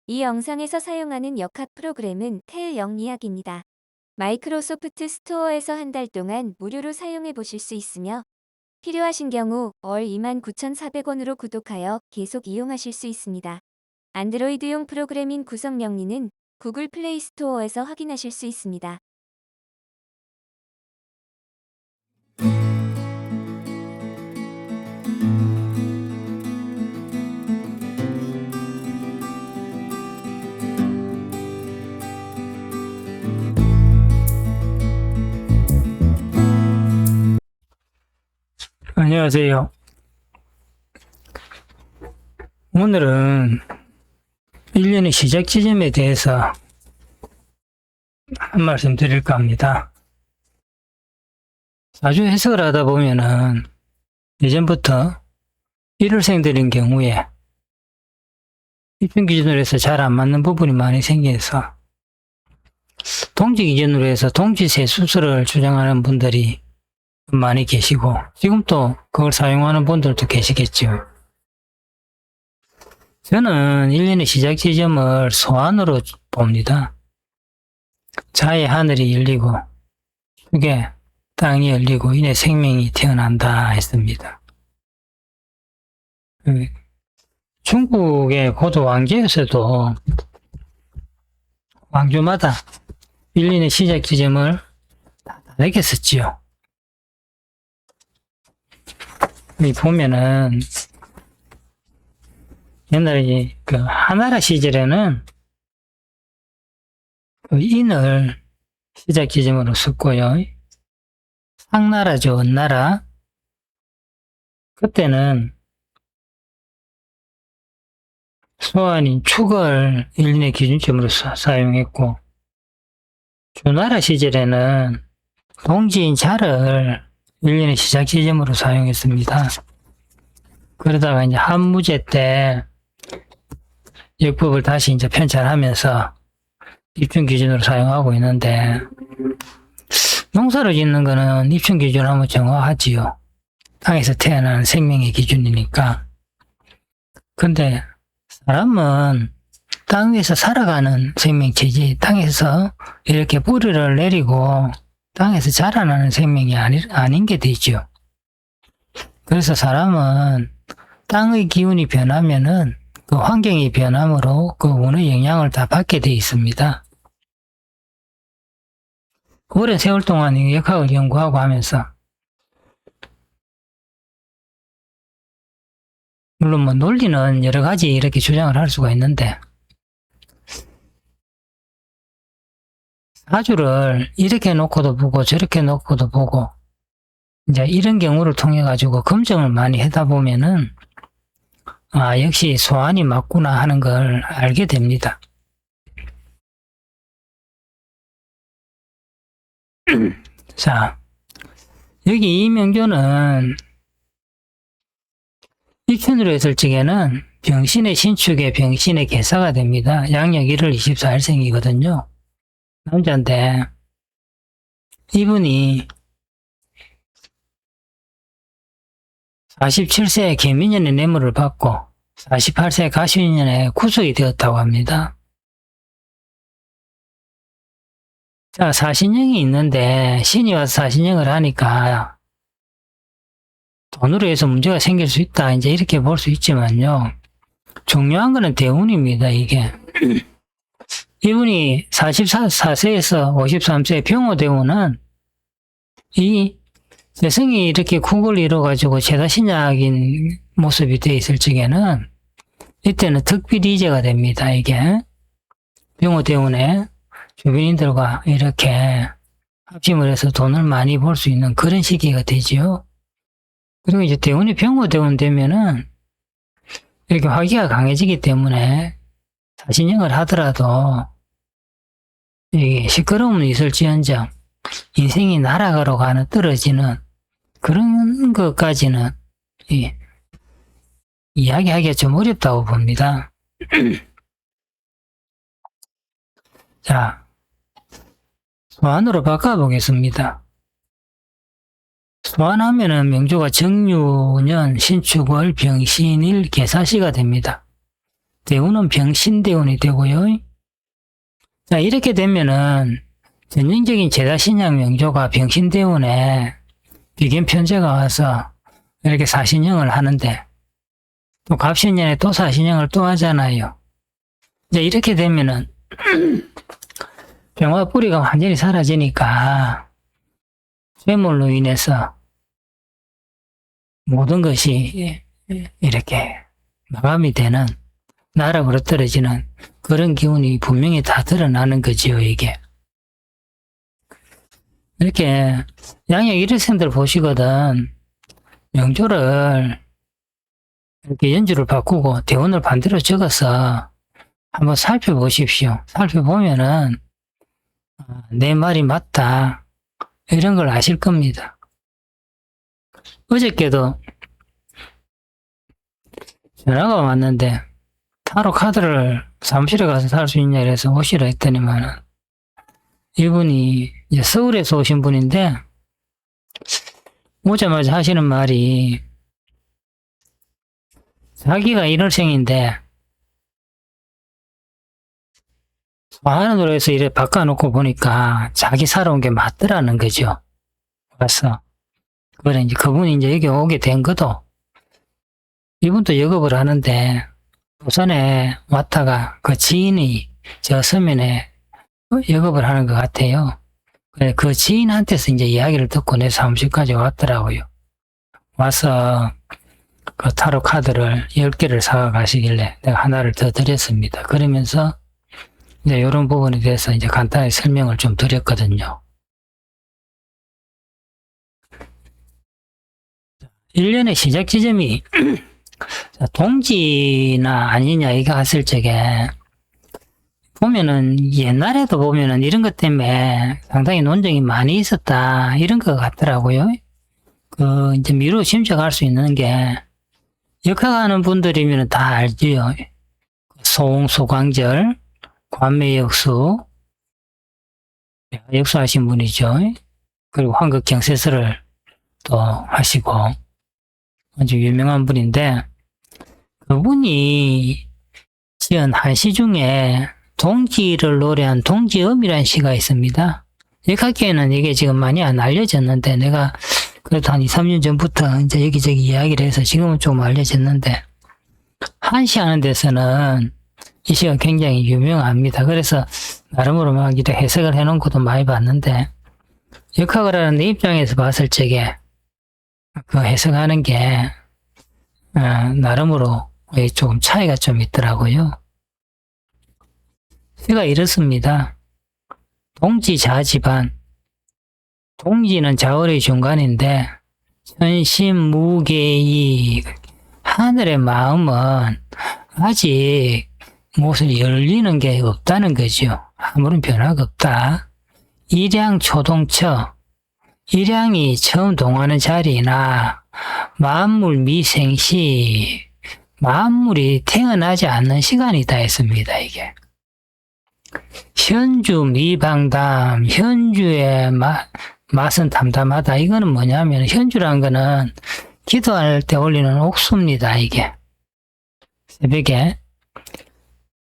이 영상에서 사용하는 역학 프로그램은 텔 영리학입니다. 마이크로소프트 스토어에서 한 달 동안 무료로 사용해 보실 수 있으며 필요하신 경우 월 29,400원으로 구독하여 계속 이용하실 수 있습니다. 안드로이드용 프로그램인 구성 영리는 구글 플레이 스토어에서 확인하실 수 있습니다. 안녕하세요. 오늘은 1년의 시작 지점에 대해서 한 말씀 드릴까 합니다. 자주 해석을 하다 보면은 예전부터 1월생들인 경우에 입증 기준으로 해서 잘 안 맞는 부분이 많이 생겨서 동지 기준으로 해서 동지세 순서를 주장하는 분들이 많이 계시고 지금 또 그걸 사용하는 분들도 계시겠죠. 저는 1년의 시작 지점을 소환으로 봅니다. 자의 하늘이 열리고 축에 땅이 열리고 이내 생명이 태어난다 했습니다. 중국의 고도 왕조에서도 왕조마다 1년의 시작 지점을 다르게 썼지요. 여기 보면은 옛날에 그 하나라 시절에는 그 인을 시작 지점으로 썼고요. 상나라죠, 은나라. 그때는 소환인 축을 1년의 기준점으로 사용했고, 주나라 시절에는 동지인 자를 1년의 시작 지점으로 사용했습니다. 그러다가 이제 한무제 때 역법을 다시 이제 편찬하면서 입증 기준으로 사용하고 있는데, 농사를 짓는 거는 입증 기준 한번 정확하지요. 땅에서 태어난 생명의 기준이니까. 근데 사람은 땅 위에서 살아가는 생명체지, 땅에서 이렇게 뿌리를 내리고 땅에서 자라나는 생명이 아닌 게 되죠. 그래서 사람은 땅의 기운이 변하면은 그 환경이 변함으로 그 운의 영향을 다 받게 되어 있습니다. 오랜 세월 동안 이 역학을 연구하고 하면서 물론 뭐 논리는 여러 가지 이렇게 주장을 할 수가 있는데 사주를 이렇게 놓고도 보고 저렇게 놓고도 보고 이제 이런 경우를 통해 가지고 검증을 많이 하다 보면은 역시 소환이 맞구나 하는 걸 알게 됩니다. 자, 여기 이 명조는 입춘으로 했을 적에는 병신의 신축에 병신의 개사가 됩니다. 양력 1월 24일생이거든요. 남자인데 이분이 47세 개미년의 뇌물을 받고 48세 가시년에 구속이 되었다고 합니다. 자, 사신형이 있는데 신이 와서 사신형을 하니까 돈으로 해서 문제가 생길 수 있다. 이제 이렇게 볼 수 있지만요. 중요한 거는 대운입니다, 이게. 이분이 44세에서 53세 병호대운은 이 재성이 이렇게 국을 이뤄가지고 최다신약인 모습이 되어 있을 적에는 이때는 특비리제가 됩니다. 이게 병호대운에 주변인들과 이렇게 합심을 해서 돈을 많이 벌 수 있는 그런 시기가 되지요. 그리고 이제 대운이 병호대운 되면은 이렇게 화기가 강해지기 때문에 사신형을 하더라도 이게 시끄러움은 있을지언정 인생이 날아가러 가는 떨어지는 그런 것까지는 이야기하기가 좀 어렵다고 봅니다. 자, 소환으로 바꿔보겠습니다. 소환하면은 명조가 정유년, 신축월, 병신일, 개사시가 됩니다. 대운은 병신대운이 되고요. 자, 이렇게 되면은 전형적인 제자신양 명조가 병신대운에 비견편제가 와서 이렇게 사신형을 하는데 또 갑신년에 또 사신형을 또 하잖아요. 이제 이렇게 되면은 병화 뿌리가 완전히 사라지니까 쇠물로 인해서 모든 것이 이렇게 마감이 되는 나락으로 떨어지는 그런 기운이 분명히 다 드러나는 거지요, 이게. 이렇게 양력 일일생들 보시거든. 명조를 이렇게 연주를 바꾸고 대운을 반대로 적어서 한번 살펴보십시오. 살펴보면은 내 말이 맞다 이런 걸 아실 겁니다. 어저께도 전화가 왔는데 타로 카드를 사무실에 가서 살 수 있냐 그래서 오시라 했더니만은 이분이 이제 서울에서 오신 분인데 오자마자 하시는 말이 자기가 일월생인데 하늘으로 해서 이래 바꿔놓고 보니까 자기 살아온 게 맞더라는 거죠. 그래서 그래 이제 그분이 이제 여기 오게 된 것도 이분도 영업을 하는데 부산에 왔다가 그 지인이 저 서면에 영업을 하는 것 같아요. 그래 그 지인한테서 이제 이야기를 듣고 내 사무실까지 왔더라고요. 와서 그 타로 카드를 10개를 사가 가시길래 내가 하나를 더 드렸습니다. 그러면서 이제 이런 부분에 대해서 이제 간단히 설명을 좀 드렸거든요. 1년의 시작 지점이 동지나 아니냐 이거 했을 적에 보면은 옛날에도 보면은 이런 것 때문에 상당히 논쟁이 많이 있었다 이런 것 같더라고요. 그 이제 미루 짐작할 수 있는 게 역학하는 분들이면 다 알지요. 소홍소광절, 관매역수, 역수하신 분이죠. 그리고 황극경세설을 또 하시고 아주 유명한 분인데 그분이 지은 한시 중에 동지를 노래한 동지음이라는 시가 있습니다. 역학계에는 이게 지금 많이 안 알려졌는데 내가 그래도 한 2, 3년 전부터 이제 여기저기 이야기를 해서 지금은 좀 알려졌는데 한시 하는 데서는 이 시가 굉장히 유명합니다. 그래서 나름으로 막 이렇게 해석을 해놓은 것도 많이 봤는데 역학을 하는 내 입장에서 봤을 적에 그 해석하는 게 나름으로 조금 차이가 좀 있더라고요. 시가 이렇습니다. 동지자지반 동지는 자월의 중간인데 천신무계이 하늘의 마음은 아직 무엇을 열리는 게 없다는 거죠. 아무런 변화가 없다. 일양 초동처 일양이 처음 동하는 자리나 만물 미생시 만물이 태어나지 않는 시간이다 했습니다. 이게 현주 미방담 현주의 맛은 담담하다. 이거는 뭐냐면 현주라는 거는 기도할 때 올리는 옥수입니다. 이게 새벽에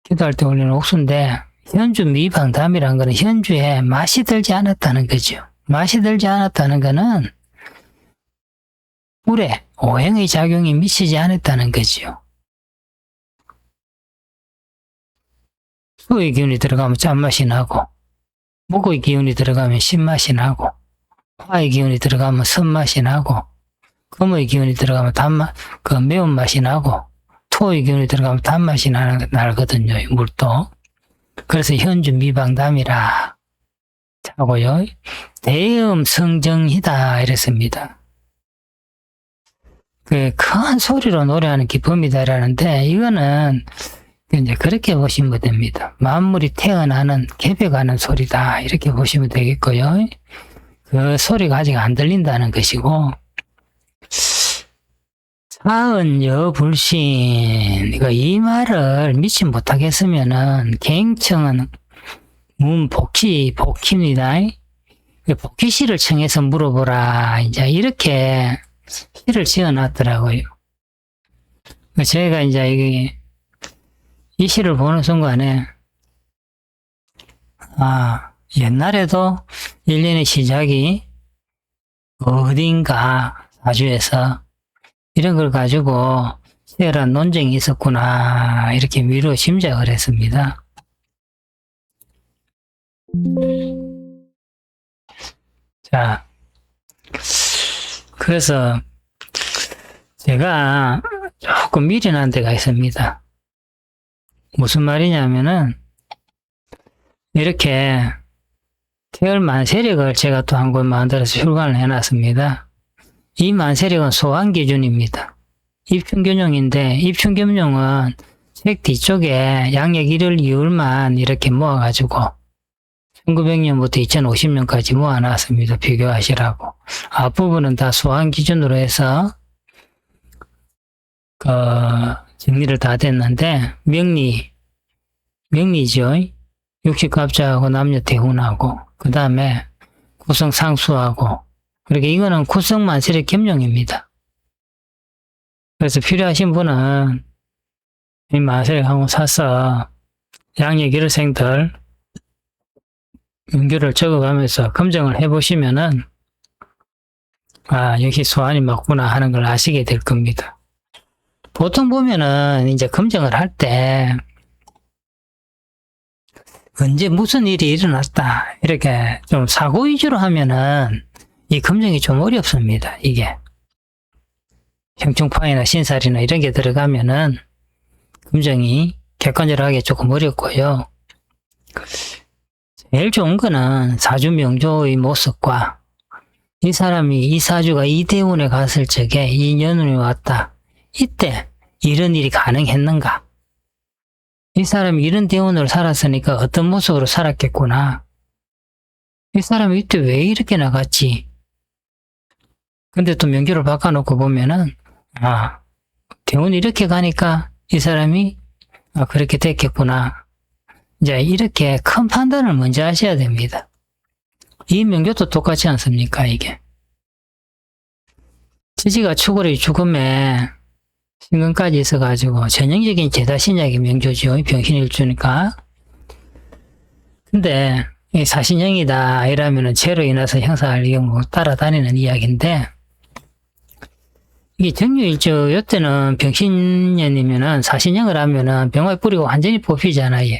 기도할 때 올리는 옥수인데 현주 미방담이라는 거는 현주에 맛이 들지 않았다는 거죠. 맛이 들지 않았다는 거는 물에 오행의 작용이 미치지 않았다는 거죠. 수의 기운이 들어가면 짠맛이 나고 목의 기운이 들어가면 신맛이 나고 화의 기운이 들어가면 선맛이 나고 금의 기운이 들어가면 단맛, 그 매운맛이 나고 토의 기운이 들어가면 단맛이 나거든요. 물도. 그래서 현주 미방담이라 하고요. 대음 성정이다 이랬습니다. 그 큰 소리로 노래하는 기쁨이다라는데 이거는 이제 그렇게 보시면 됩니다. 만물이 태어나는 개벽하는 소리다 이렇게 보시면 되겠고요. 그 소리가 아직 안 들린다는 것이고 사은여불신 이 말을 믿지 못하겠으면은 갱청은 복희입니다. 복희시를 청해서 물어보라 이제 이렇게 시를 지어놨더라고요. 제가 이제 이게 이 시를 보는 순간에 옛날에도 1년의 시작이 어딘가 사주에서 이런 걸 가지고 치열한 논쟁이 있었구나 이렇게 미루어 짐작을 했습니다. 자, 그래서 제가 조금 미련한 데가 있습니다. 무슨 말이냐면은 이렇게 태열 만세력을 제가 또 한 권 만들어서 출간을 해놨습니다. 이 만세력은 소환 기준입니다. 입춘균용인데 입춘균용은 책 뒤쪽에 양력 1월 2월만 이렇게 모아가지고 1900년부터 2050년까지 모아놨습니다. 비교하시라고. 앞부분은 다 소환 기준으로 해서 정리를 다 됐는데 명리죠. 육식갑자하고 남녀 대운하고 그 다음에 구성 상수하고 그렇게 이거는 구성 만세력 겸용입니다. 그래서 필요하신 분은 이 만세력 한번 사서 양력 1월생들 명규를 적어가면서 검증을 해보시면은 여기 소환이 맞구나 하는 걸 아시게 될 겁니다. 보통 보면은 이제 검증을 할 때 언제 무슨 일이 일어났다 이렇게 좀 사고 위주로 하면은 이 검증이 좀 어렵습니다. 이게 형충파이나 신살이나 이런 게 들어가면은 검증이 객관적으로 조금 어렵고요. 제일 좋은 거는 사주 명조의 모습과 이 사람이 이 사주가 이 대운에 갔을 적에 이 년운이 왔다. 이때 이런 일이 가능했는가? 이 사람이 이런 대운으로 살았으니까 어떤 모습으로 살았겠구나. 이 사람이 이때 왜 이렇게 나갔지? 근데 또 명규를 바꿔놓고 보면은 대운이 이렇게 가니까 이 사람이 그렇게 됐겠구나. 이제 이렇게 큰 판단을 먼저 하셔야 됩니다. 이 명조도 똑같지 않습니까, 이게? 지지가 추구리 죽음에 신금까지 있어가지고 전형적인 제다신약의 명조죠. 병신일주니까. 근데 이 사신형이다 이러면은 죄로 인해서 형사할 경우 따라다니는 이야기인데 이게 정유일주 요때는 병신년이면은 사신형을 하면은 병화에 뿌리고 완전히 뽑히잖아요.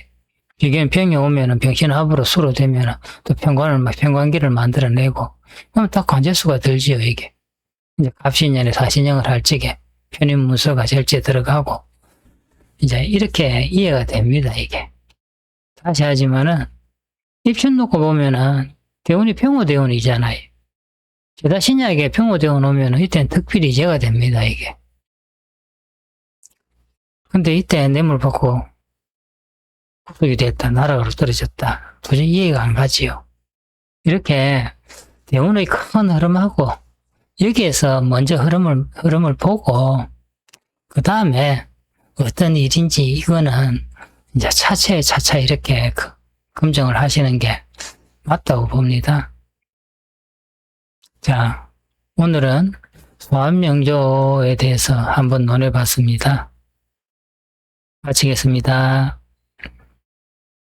이게 병이 오면은 병신합으로 수로 되면은 또 평관기를 만들어내고 그러면 딱 관제수가 들지요, 이게. 이제 갑신년에 사신형을 할 적에 편입문서가 절제 들어가고 이제 이렇게 이해가 됩니다, 이게. 다시 하지만은 입춘 놓고 보면은 대운이 평호대운이잖아요. 제다신약에 평호대운 오면은 이때는 특필이 제가 됩니다, 이게. 근데 이때 뇌물 받고 구속이 됐다, 나락으로 떨어졌다. 도저히 이해가 안 가지요. 이렇게 대운의 큰 흐름하고 여기에서 먼저 흐름을 보고 그 다음에 어떤 일인지 이거는 이제 차차 이렇게 검증을 하시는 게 맞다고 봅니다. 자, 오늘은 소환명조에 대해서 한번 논해봤습니다. 마치겠습니다.